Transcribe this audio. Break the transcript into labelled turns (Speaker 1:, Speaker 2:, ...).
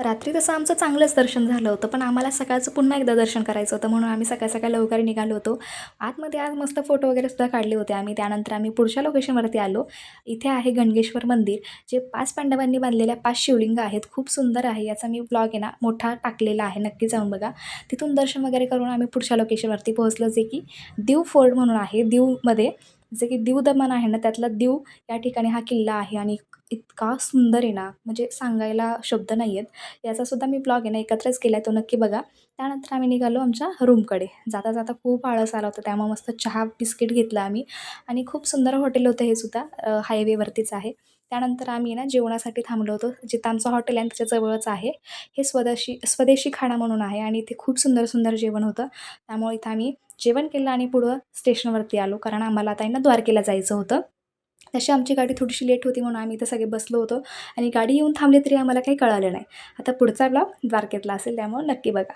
Speaker 1: रात्री तसं आमचं चांगलंच दर्शन झालं होतं, पण आम्हाला सकाळचं पुन्हा एकदा दर्शन करायचं होतं म्हणून आम्ही सकाळ-सकाळ लवकर निघालो होतो. आतमध्ये आज मस्त फोटो वगैरे सुद्धा काढले होते आम्ही. त्यानंतर आम्ही पुढच्या लोकेशनवरती आलो. इथे आहे गणगेश्वर मंदिर, जे 5 पांडवांनी बांधलेल्या 5 शिवलिंग आहेत. खूप सुंदर आहे. याचा मी व्लॉग आहे ना मोठा टाकलेला आहे, नक्की जाऊन बघा. तिथून दर्शन वगैरे करून आम्ही पुढच्या लोकेशनवरती पोहोचलो, जे की दीव फोर्ट म्हणून आहे. दीवमध्ये जे की दीव दमन आहे ना, त्यातला दीव या ठिकाणी हा किल्ला आहे आणि इतका सुंदर आहे ना, म्हणजे सांगायला शब्द नाही आहेत. याचासुद्धा मी ब्लॉग आहे ना एकत्रच केला आहे, तो नक्की बघा. त्यानंतर आम्ही निघालो आमच्या रूमकडे. जाता जाता खूप आळस आला होता, त्यामुळे मस्त चहा बिस्किट घेतलं आम्ही आणि खूप सुंदर हॉटेल होतं हे सुद्धा, हायवेवरतीच आहे. त्यानंतर आम्ही ना जेवणासाठी थांबलो होतो. जिथं आमचं हॉटेल आहे त्याच्या जवळच आहे. हे स्वदेशी खाणा म्हणून आहे आणि इथे खूप सुंदर सुंदर जेवण होतं. त्यामुळे इथं आम्ही जेवण केलं आणि पुढं स्टेशनवरती आलो, कारण आम्हाला आता आहे ना द्वारकेला जायचं होतं. तशी आमची गाडी थोडीशी लेट होती म्हणून आम्ही इथं सगळे बसलो होतो आणि गाडी येऊन थांबली तरी आम्हाला काही कळालं नाही. आता पुढचा ब्लॉग द्वारकेतला असेल, त्यामुळे नक्की बघा.